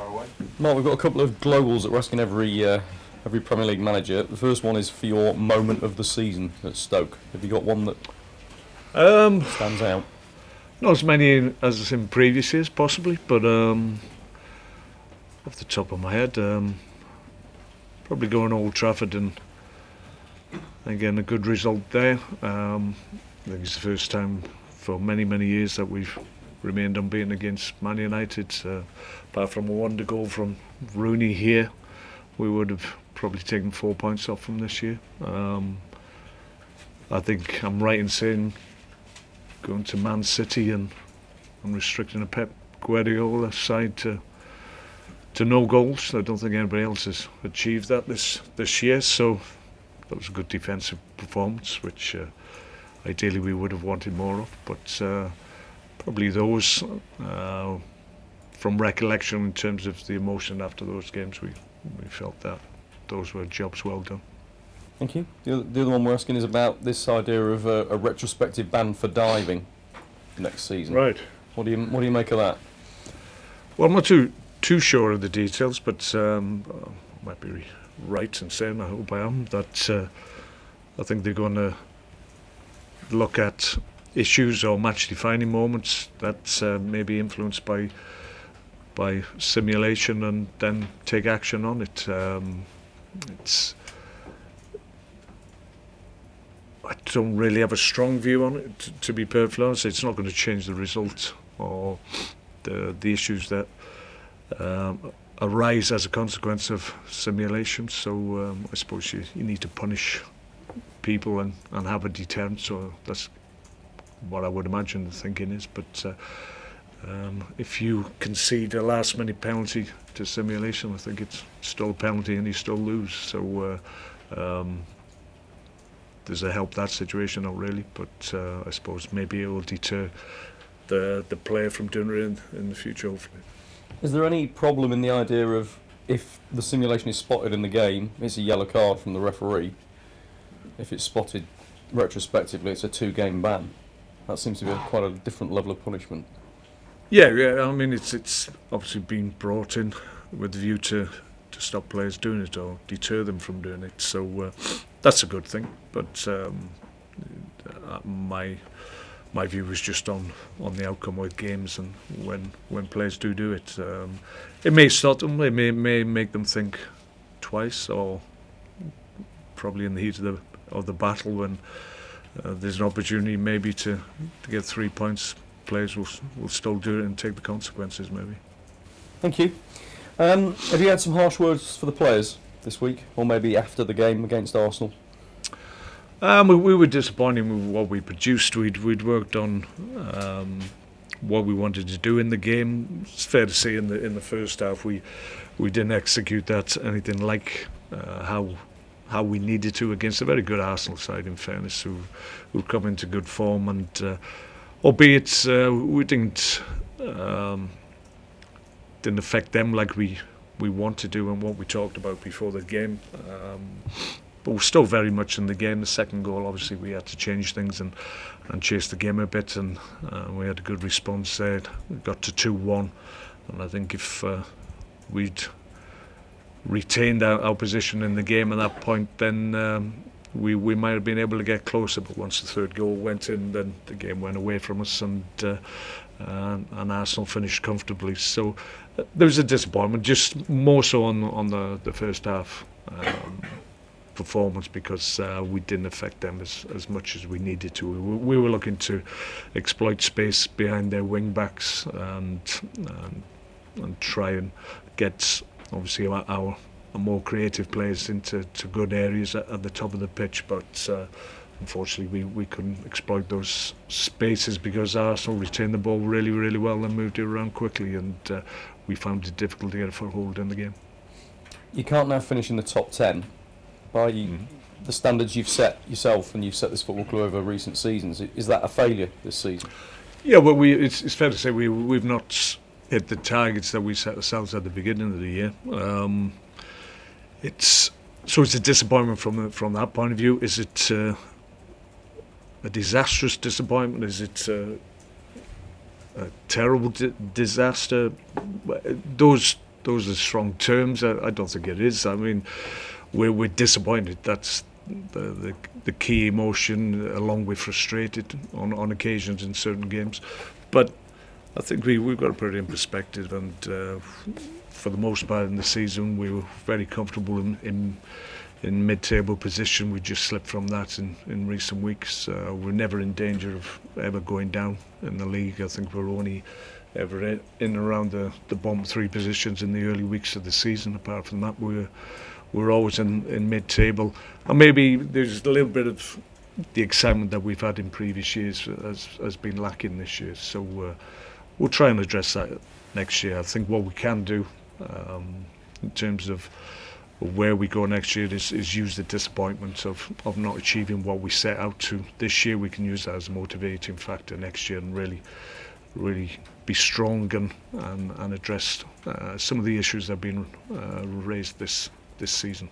away. Mark, we've got a couple of globals that we're asking every Premier League manager. The first one is for your moment of the season at Stoke. Have you got one that stands out? Not as many as in previous years, possibly, but off the top of my head, probably going to Old Trafford and getting a good result there. I think it's the first time for many, many years that we've remained unbeaten against Man United. Apart from a wonder goal from Rooney here, we would have probably taken 4 points off from this year. I think I'm right in saying going to Man City and restricting a Pep Guardiola side to no goals. I don't think anybody else has achieved that this year. So that was a good defensive performance, which ideally we would have wanted more of. But probably those, from recollection in terms of the emotion after those games, we felt that those were jobs well done. Thank you. The other one we're asking is about this idea of a retrospective ban for diving next season. Right. What do you make of that? Well, I'm not too sure of the details, but I might be right in saying, I hope I am, that I think they're going to look at issues or match-defining moments that may be influenced by simulation and then take action on it. I don't really have a strong view on it, to be perfectly honest. It's not going to change the result or the issues that arise as a consequence of simulation. So I suppose you need to punish people and have a deterrent. So that's what I would imagine the thinking is. But if you concede a last-minute penalty to simulation, I think it's still a penalty and you still lose. So does it help that situation? Not really, but I suppose maybe it will deter the player from doing it in the future, hopefully. Is there any problem in the idea of if the simulation is spotted in the game, it's a yellow card from the referee? If it's spotted retrospectively, it's a 2-game ban. That seems to be quite a different level of punishment. Yeah. I mean, it's obviously been brought in with the view to stop players doing it or deter them from doing it. So that's a good thing. But my view was just on the outcome with games and when players do it. It may stop them. It may make them think twice, or probably in the heat of the battle when there's an opportunity maybe to get 3 points. Players will still do it and take the consequences, maybe. Thank you. Have you had some harsh words for the players this week, or maybe after the game against Arsenal? We were disappointed with what we produced. We'd worked on what we wanted to do in the game. It's fair to say in the first half we didn't execute that anything like how we needed to against a very good Arsenal side, in fairness, who come into good form, and albeit we didn't affect them like we want to do and what we talked about before the game. But we're still very much in the game. The second goal, obviously, we had to change things and chase the game a bit, and we had a good response there. We got to 2-1, and I think if we'd retained our position in the game at that point, then we might have been able to get closer. But once the third goal went in, then the game went away from us, and Arsenal finished comfortably. So there was a disappointment, just more so on the first half performance, because we didn't affect them as much as we needed to. We were looking to exploit space behind their wing backs and try and get obviously our more creative players into good areas at the top of the pitch, but unfortunately we couldn't exploit those spaces because Arsenal retained the ball really, really well and moved it around quickly, and we found it difficult to get a foothold in the game. You can't now finish in the top 10 by the standards you've set yourself and you've set this football club over recent seasons. Is that a failure this season? Yeah, well, it's fair to say we've not hit the targets that we set ourselves at the beginning of the year. It's a disappointment from that point of view. Is it a disastrous disappointment? Is it a terrible disaster? Those those are strong terms. I don't think it is. I mean, we're disappointed. That's the key emotion, along with frustrated on occasions in certain games. But I think we've got to put it in perspective, and for the most part in the season we were very comfortable in mid-table position. We just slipped from that in recent weeks. We're never in danger of ever going down in the league. I think we're only ever in and around the bottom 3 positions in the early weeks of the season. Apart from that, we're always in mid-table, and maybe there's a little bit of the excitement that we've had in previous years has been lacking this year. So we'll try and address that next year. I think what we can do in terms of where we go next year is use the disappointment of not achieving what we set out to this year. We can use that as a motivating factor next year and really be strong and address some of the issues that have been raised this season.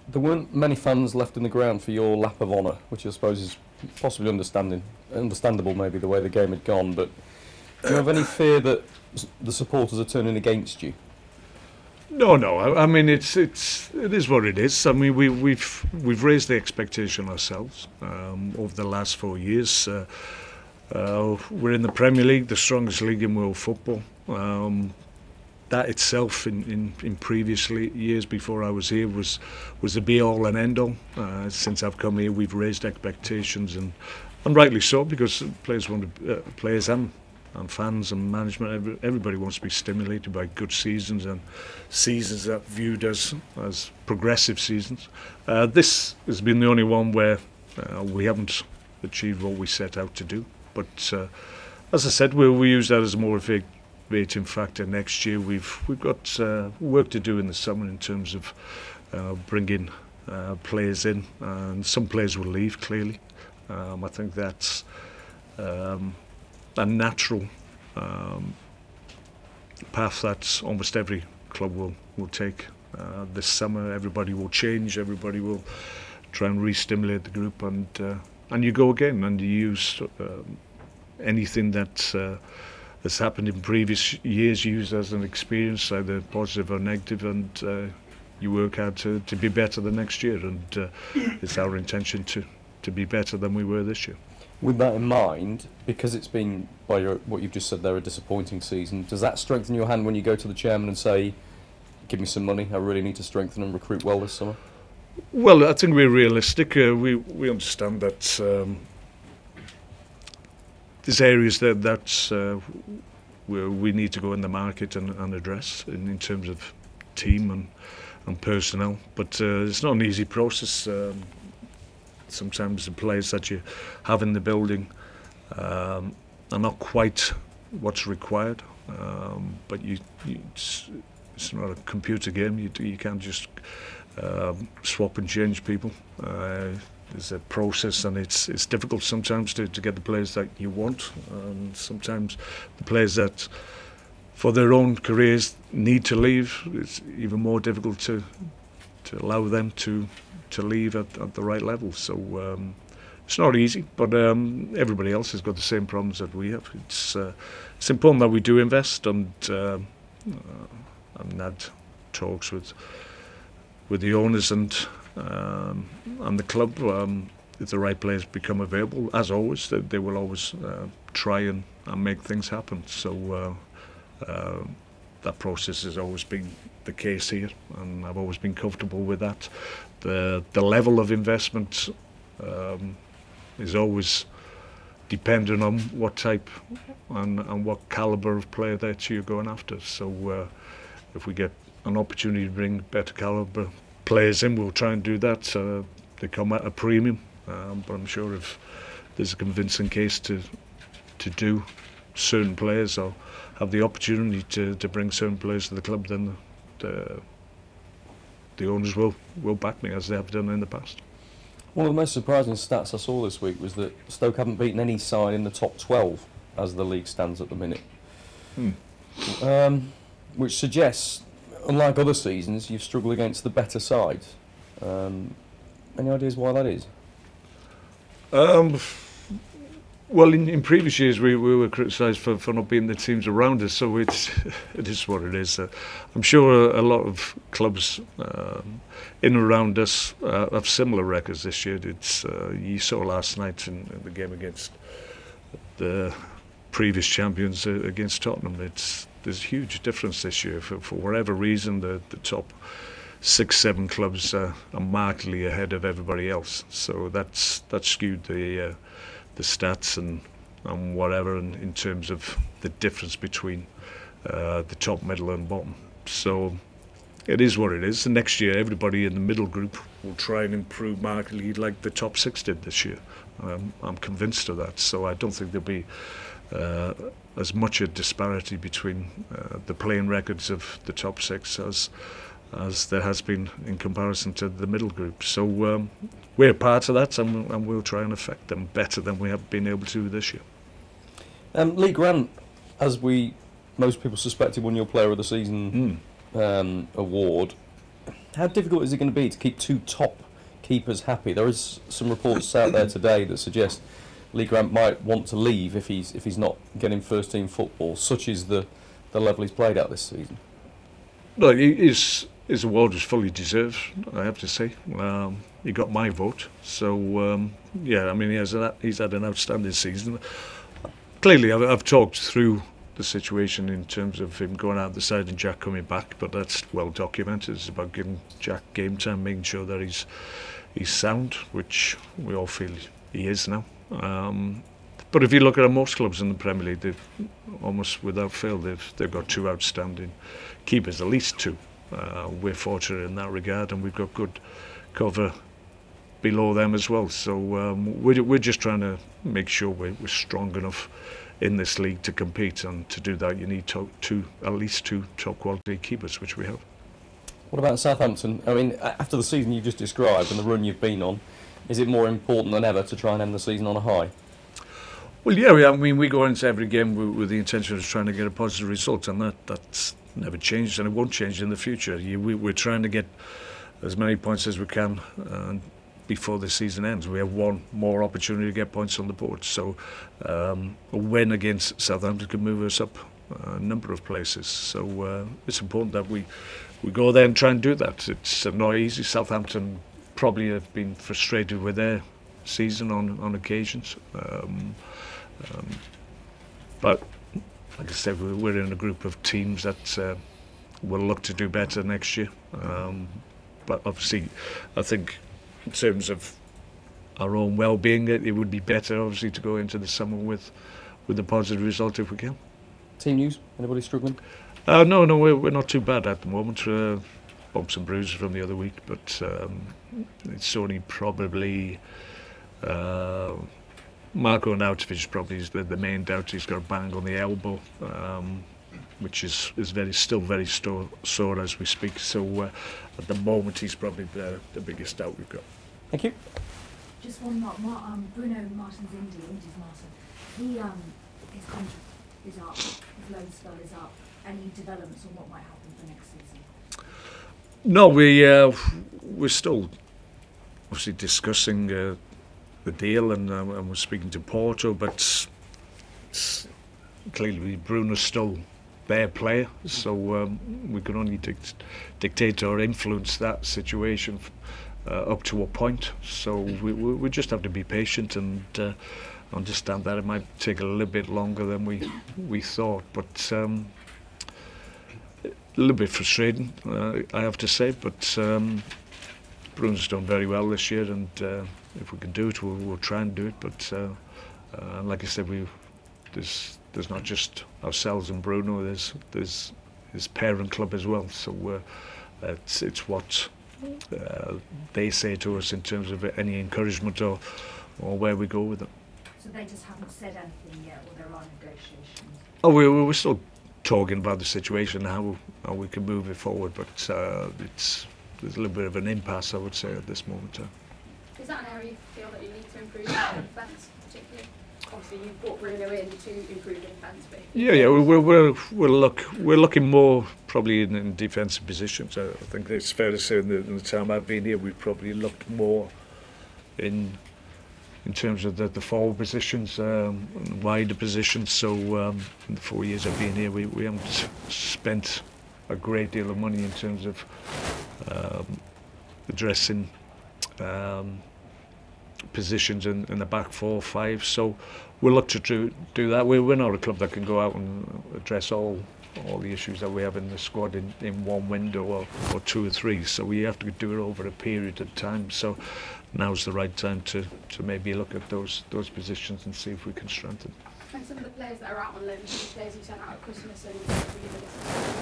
There weren't many fans left in the ground for your lap of honour, which I suppose is possibly understandable, maybe the way the game had gone. But do you have any fear that the supporters are turning against you? No. I mean, it is what it is. I mean, we've raised the expectation ourselves over the last 4 years. We're in the Premier League, the strongest league in world football. That itself, in previous years before I was here, was the be-all and end-all. Since I've come here, we've raised expectations, and rightly so, because players and fans and management, everybody wants to be stimulated by good seasons, and seasons that viewed as progressive seasons. This has been the only one where we haven't achieved what we set out to do. But as I said, we use that as a motivating factor next year. We've got work to do in the summer in terms of bringing players in, and some players will leave, clearly. I think that's a natural path that almost every club will take this summer. Everybody will change, everybody will try and re-stimulate the group, and you go again, and you use anything that has happened in previous years, you use as an experience, either positive or negative, and you work hard to be better the next year, and it's our intention to be better than we were this year. With that in mind, because it's been, by what you've just said there, a disappointing season, does that strengthen your hand when you go to the chairman and say, give me some money, I really need to strengthen and recruit well this summer? Well, I think we're realistic. We understand that there's areas that where we need to go in the market and address in terms of team and personnel. But it's not an easy process. Sometimes the players that you have in the building are not quite what's required. But it's not a computer game. You can't just swap and change people. There's a process, and it's difficult sometimes to get the players that you want, and sometimes the players that for their own careers need to leave. It's even more difficult to allow them to leave at the right level. So it's not easy, but everybody else has got the same problems that we have. It's important that we do invest, and had talks with the owners and the club. If the right players become available, as always, they will always try and make things happen. So that process has always been the case here, and I've always been comfortable with that. The level of investment is always dependent on what type and what calibre of player that you're going after. So if we get an opportunity to bring better calibre players in, we'll try and do that. They come at a premium, but I'm sure if there's a convincing case to do certain players or have the opportunity to bring certain players to the club, then the owners will back me, as they have done in the past. One of the most surprising stats I saw this week was that Stoke haven't beaten any side in the top 12 as the league stands at the minute. Which suggests, unlike other seasons, you've struggled against the better sides. Any ideas why that is? Well, in previous years we were criticised for not being the teams around us, so it is what it is. I'm sure a lot of clubs in and around us have similar records this year. You saw last night in the game against the previous champions against Tottenham. There's a huge difference this year. For whatever reason, the top 6-7 clubs are markedly ahead of everybody else. So that's skewed the stats and whatever in terms of the difference between the top, middle and bottom. So it is what it is. And next year everybody in the middle group will try and improve markedly like the top 6 did this year. I'm convinced of that. So I don't think there'll be as much a disparity between the playing records of the top 6 as there has been in comparison to the middle group. So we're part of that, and we'll try and affect them better than we have been able to this year. Lee Grant, as most people suspected, won your Player of the Season award. How difficult is it going to be to keep 2 top keepers happy? There is some reports out there today that suggest Lee Grant might want to leave if he's not getting first team football. Such is the level he's played at this season. No, his award was fully deserved, I have to say. He got my vote, so yeah, I mean he's had an outstanding season. Clearly, I've talked through the situation in terms of him going out the side and Jack coming back, but that's well documented. It's about giving Jack game time, making sure that he's sound, which we all feel he is now. But if you look at most clubs in the Premier League, they've almost without fail they've got 2 outstanding keepers, at least 2. We're fortunate in that regard, and we've got good cover below them as well. So we're just trying to make sure we're strong enough in this league to compete, and to do that you need at least 2 top quality keepers, which we have. What about Southampton? I mean, after the season you've just described and the run you've been on, is it more important than ever to try and end the season on a high? Well, yeah, I mean, we go into every game with the intention of trying to get a positive result, and that's never changed, and it won't change in the future. We're trying to get as many points as we can before the season ends. We have one more opportunity to get points on the board, so a win against Southampton could move us up a number of places. So it's important that we go there and try and do that. It's not easy. Southampton probably have been frustrated with their season on occasions, but like I said, we're in a group of teams that will look to do better next year. But obviously, I think in terms of our own well-being, it would be better, obviously, to go into the summer with a positive result if we can. Team news? Anybody struggling? No, we're not too bad at the moment. Bumps and bruises from the other week, but it's only probably Marco Nautovic probably is the main doubt. He's got a bang on the elbow, which is still very sore as we speak. So at the moment, he's probably the biggest doubt we've got. Thank you. Just one more. Bruno Martin's Indy's Martin. His contract is up. His loan spell is up. Any developments on what might happen for next season? No, we're still obviously discussing the deal, and we're speaking to Porto, but clearly Bruno's still their player, so we can only dictate or influence that situation up to a point. So we just have to be patient and understand that it might take a little bit longer than we thought, but a little bit frustrating, I have to say, but Bruno's done very well this year, and if we can do it, we'll try and do it. But like I said, there's not just ourselves and Bruno. There's his parent club as well. So it's what they say to us in terms of any encouragement or where we go with it. So they just haven't said anything yet, or there are negotiations? Oh, we're still talking about the situation, how we can move it forward, but there's a little bit of an impasse, I would say, at this moment. Is that an area you feel that you need to improve in defence, particularly? Obviously, you've brought Bruno in to improve the defence, but yeah, we're looking more probably in defensive positions. I think it's fair to say in the time I've been here, we've probably looked more in in terms of the forward positions, and wider positions. So in the 4 years I've been here, we haven't spent a great deal of money in terms of addressing positions in the back 4 or 5. So we'll look to do that. We're not a club that can go out and address all the issues that we have in the squad in one window or 2 or 3. So we have to do it over a period of time. So now's the right time to maybe look at those positions and see if we can strengthen. And some of the players that are out on loan, the players you sent out at Christmas and have you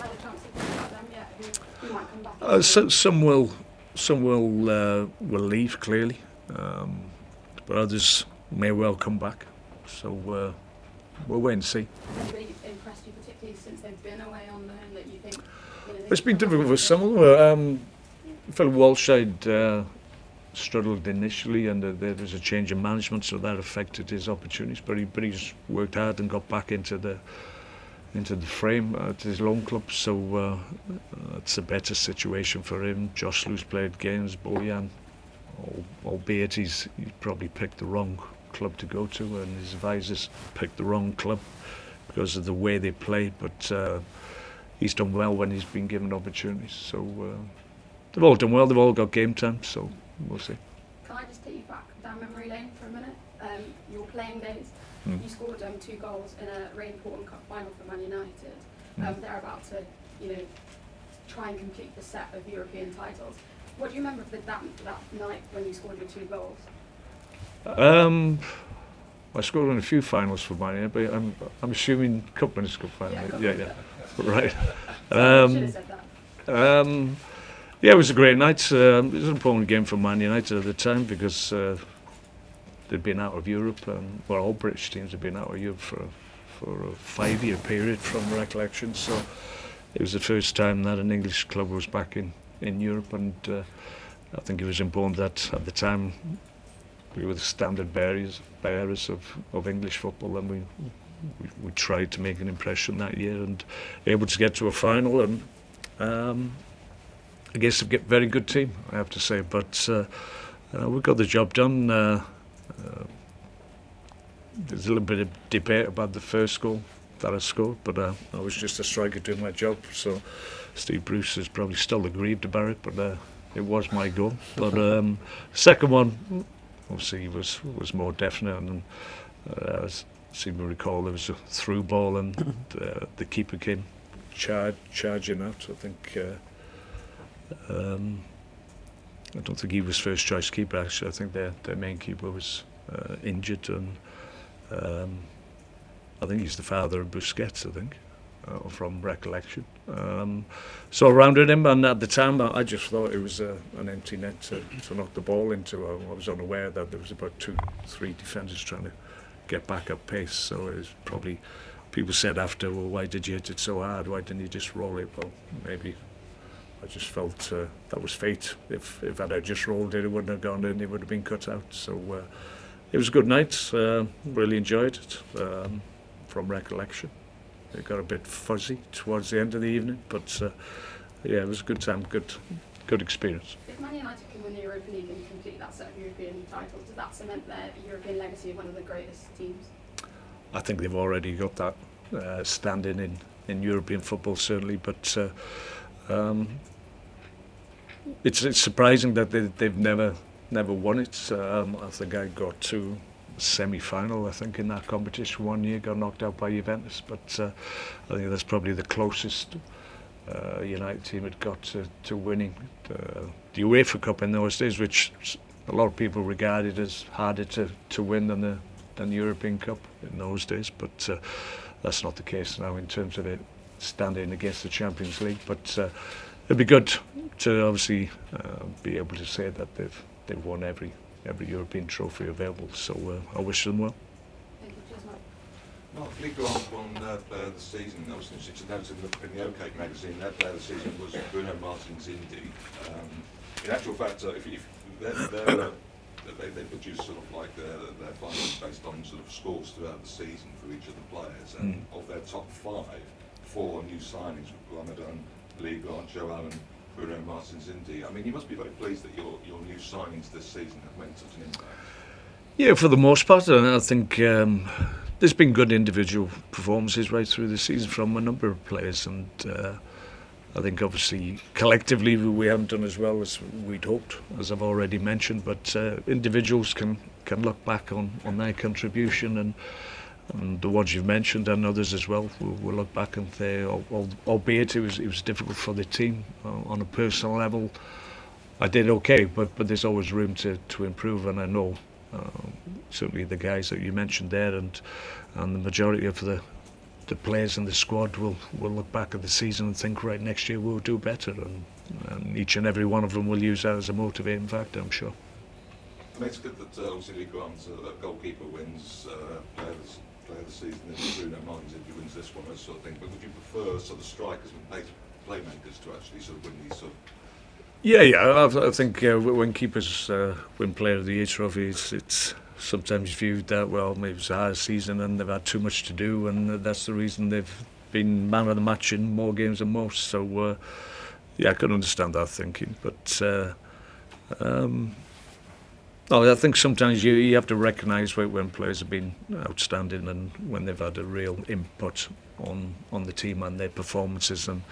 had a chance to think about them yet? Who might come back? Some will leave clearly, but others may well come back. So we'll wait and see. Has anybody impressed you particularly since they've been away on loan that you think? It's been difficult for some of them. Philip Walshide struggled initially, and there was a change in management, so that affected his opportunities. But he's worked hard and got back into the frame at his loan club. So it's a better situation for him. Josh Lewis played games. Bojan, albeit he's probably picked the wrong club to go to, and his advisors picked the wrong club because of the way they played. But he's done well when he's been given opportunities. So they've all done well. They've all got game time. So we'll see. Can I just take you back down memory lane for a minute? Your playing days, you scored 2 goals in a really important cup final for Man United. They're about to, try and complete the set of European titles. What do you remember of that night when you scored your 2 goals? I scored in a few finals for Man United, but I'm assuming Cup Winners' Cup final. Yeah. Right. Should have said that. Yeah, it was a great night. It was an important game for Man United at the time because they'd been out of Europe, all British teams had been out of Europe for a 5-year period from recollection. So it was the first time that an English club was back in Europe, and I think it was important that at the time we were the standard bearers of English football, and we tried to make an impression that year and able to get to a final. And I guess a very good team, I have to say, but we got the job done. There's a little bit of debate about the first goal that I scored, but I was just a striker doing my job, so Steve Bruce is probably still aggrieved about it, but it was my goal. But second one, obviously, was more definite, and I seem to recall there was a through ball, and the keeper came charging out. I think I don't think he was first choice keeper. Actually, I think their main keeper was injured, and I think he's the father of Busquets, I think, from recollection. So I rounded him, and at the time I just thought it was an empty net to knock the ball into. I was unaware that there was about 2-3 defenders trying to get back at pace. So it was probably, people said after, well, why did you hit it so hard? Why didn't you just roll it? Well, maybe I just felt that was fate. If I'd have just rolled it, it wouldn't have gone in, it would have been cut out. So it was a good night, really enjoyed it from recollection. It got a bit fuzzy towards the end of the evening, but yeah, it was a good time, good experience. If Man United can win the Europa League and complete that set of European titles, does that cement their European legacy of one of the greatest teams? I think they've already got that standing in European football, certainly, but it's surprising that they've never won it. I think I got to semi-final, I think, in that competition one year, got knocked out by Juventus, but I think that's probably the closest United team had got to winning the UEFA Cup in those days, which a lot of people regarded as harder to win than the European Cup in those days, but that's not the case now in terms of it standing against the Champions League. But it'd be good to obviously be able to say that they've won every European trophy available, so I wish them well. Thank you. Cheers, Mike. Mark, League won Player of the Season. I was just noted in the OK magazine that Player of the Season was Bruno Martins Indy. In actual fact, if they produce sort of like their finals based on sort of scores throughout the season for each of the players, and of their top 5, 4 new signings: Ramadan, Ligon, Joe Allen, Bruno Martins Indy. I mean, you must be very pleased that your new signings this season have made such an impact. Yeah, for the most part, and I think there's been good individual performances right through the season from a number of players, and I think obviously collectively we haven't done as well as we'd hoped, as I've already mentioned, but individuals can look back on their contribution, and the ones you've mentioned and others as well will look back and say, albeit it was difficult for the team on a personal level, I did okay, but there's always room to improve, and I know certainly the guys that you mentioned there and the majority of the players in the squad will look back at the season and think, right, next year we'll do better, and each and every one of them will use that as a motivating factor, I'm sure. I mean, it's good that obviously Grant's goalkeeper wins player of the season, and Bruno Martins if he wins this one, that sort of thing, but would you prefer sort of strikers and playmakers to actually sort of win these sort of... Yeah, I think when keepers win Player of the Year trophies, it's sometimes viewed that, well, maybe it's a hard season and they've had too much to do, and that's the reason they've been man of the match in more games than most. So, yeah, I can understand that thinking, but no, I think sometimes you have to recognise when players have been outstanding and when they've had a real input on the team and their performances, and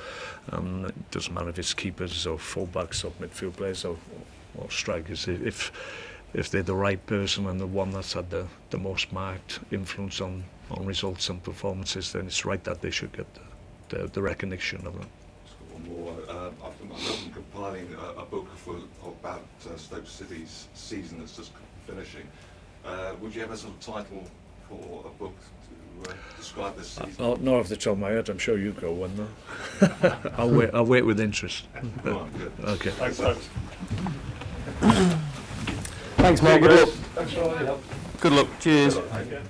it doesn't matter if it's keepers or full-backs or midfield players or strikers. If they're the right person and the one that's had the most marked influence on results and performances, then it's right that they should get the recognition of them. One more. I'm compiling a book about Stoke City's season that's just finishing. Would you have a sort of title for a book to describe this season? Not off the top of my head. I'm sure you've got one though. I'll wait with interest. Right, good. Okay. Thanks, folks. Thanks, mate. Good luck. Thanks for all your help. Good luck. Cheers. Okay.